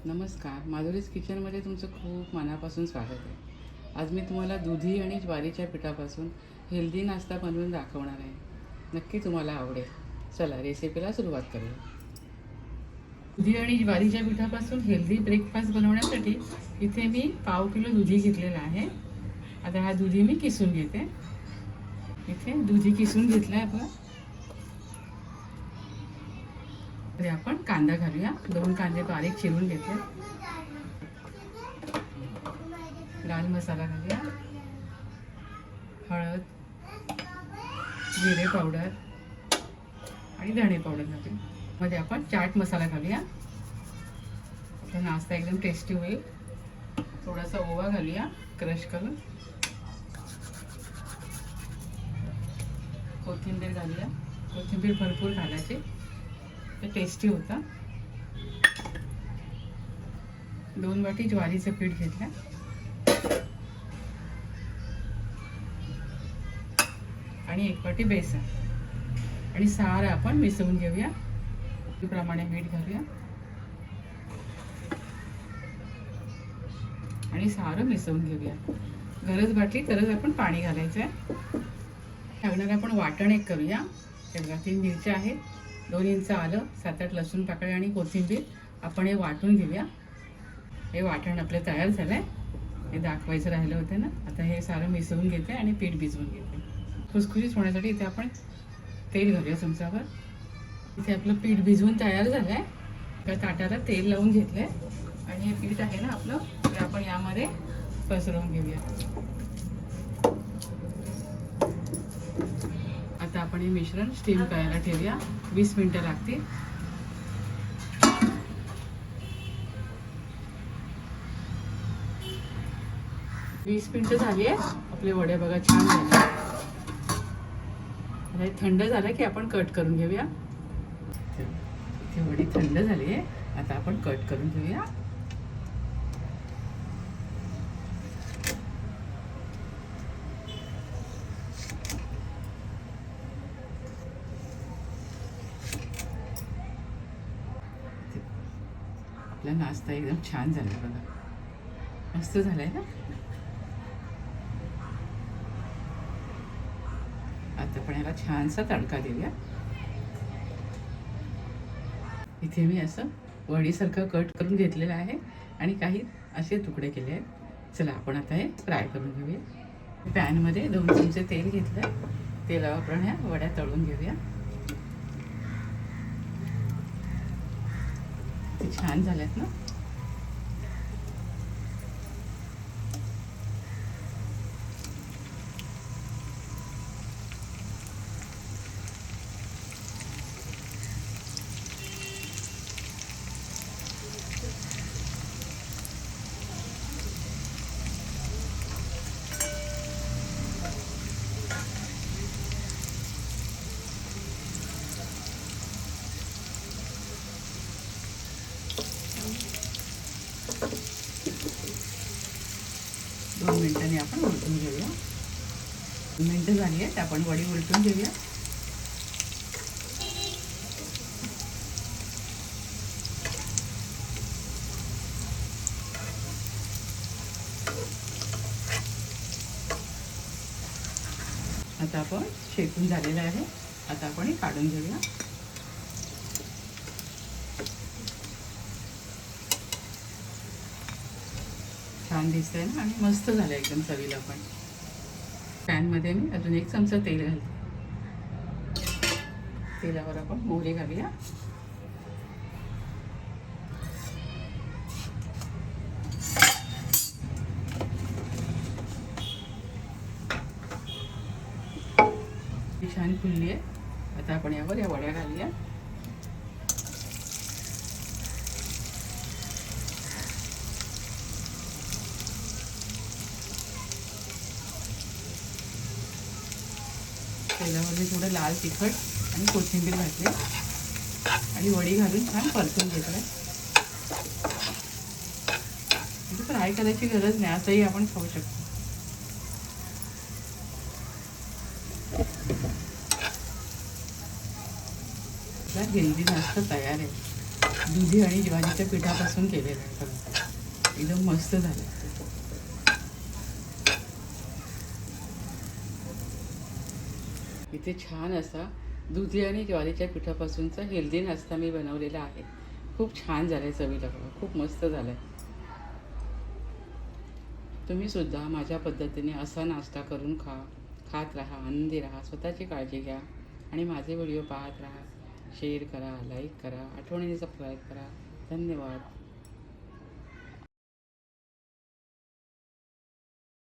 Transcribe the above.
नमस्कार, माधुरीज किचनमध्ये तुमचं खूप मनापासून स्वागत आहे. आज मी तुम्हाला दुधी आणि ज्वारीच्या पिठापासून हेल्दी नाश्ता बनवून दाखवणार आहे. नक्की तुम्हाला आवडेल. चला रेसिपीला सुरुवात करूया. दुधी आणि ज्वारीच्या पिठापासून हेल्दी ब्रेकफास्ट बनवण्यासाठी इथे मी 1/2 किलो दुधी घेतलेला आहे. आता हा दुधी मी किसून घेते. इथे दुधी किसून घेतला आहे आपला. आपण कांदा घालूया. 2 कांदे बारीक चिरून घेतले. लाल मसाला घालूया, हळद, जिरे पावडर आणि धणे पावडर घालूया. मध्ये आपण चाट मसाला घालूया. आपला नाश्ता एकदम टेस्टी होईल. थोडासा ओवा घालूया क्रश करून. कोथिंबीर घालूया. कोथिंबीर भरपूर घालायची, ते टेस्टी होता. 2 वाटी ज्वारीचं पीठ घेतलं आणि 1 वाटी बेसन आणि सारं आपण मिसळून घेऊया. प्रमाणे मीठ घालूया आणि सारं मिसळून घेऊया. गरज वाटली तरच आपण पाणी घालायचं आहे. लागणारं आपण वाटण एक करूया. त्याला 3 मिरच्या आहेत, 2 इंच आलं, 7-8 लसूण पाकळ्या आणि कोथिंबीर आपण हे वाटून घेऊया. हे वाटण आपलं तयार झालं आहे. हे दाखवायचं राहिलं होतं ना. आता हे सारं मिसळून घेते आणि पीठ भिजवून घेते. खुसखुशीत होण्यासाठी इथे आपण तेल घालूया चमच्यावर. इथे आपलं पीठ भिजवून तयार झालं आहे. त्या ताटाला तेल लावून घेतलं आहे आणि हे पीठ आहे ना आपलं, ते आपण यामध्ये पसरवून घेऊया. आता आपण हे मिश्रण स्टीम करायला ठेवूया. 20 मिनिटं लागतील. 20 मिनिटं झाली आहे. आपले वडे बघा छान झाले. आता थंड झालं की आपण कट करून घेऊया. इथे वडी थंड झाली आहे. आता आपण कट करून घेऊया. आपला नाश्ता एकदम छान झाला बघा. मस्त झालाय ना. आता आपण याला छानसा तडका देऊया. इथे मी असं वडीसारखं कट करून घेतलेलं आहे आणि काही असे तुकडे केले आहेत. चला आपण आता हे फ्राय करून घेऊया. पॅनमध्ये 2 चमचे तेल घेतलं. तेलावर आपण ह्या वड्या तळून घेऊया. ते छान झाल्यात ना. दोन मिनिटांनी आपण उलटून घेऊया. 2 मिनिटं झाली आहेत. आपण वडी उलटून घेऊया. आता आपण शेकून झालेलं आहे. आता आपण हे काढून घेऊया. छान दिसतंय ना आणि मस्त झालं एकदम चवीला. पण पॅनमध्ये मी अजून 1 चमचा तेल घालते. तेलावर आपण मोहरी घालूया. छान फुलली आहे. आता आपण यावर या वड्या घालूया. तेलामध्ये थोडं लाल तिखट आणि कोथिंबीर घातली आणि वडी घालून छान परतून घेतलं. इथे फ्राय करायची गरज नाही, असंही आपण खाऊ शकतो. हेल्दी नाश्ता तयार आहे. दुधी आणि ज्वारीच्या पिठापासून केलेलं आहे बघा. एकदम मस्त झालं. इथे छान असा दुधी आणि ज्वारीच्या पिठापासूनचा हेल्दी नाश्ता मी बनवलेला आहे. खूप छान झालं आहे चवीला बघा. खूप मस्त झालं आहे. तुम्ही सुद्धा माझ्या पद्धतीने असा नाश्ता करून खात राहा, आनंदी राहा, स्वतःची काळजी घ्या आणि माझे व्हिडिओ पाहत राहा. शेअर करा, लाईक करा, आठवणीने सबस्क्राईब करा. धन्यवाद.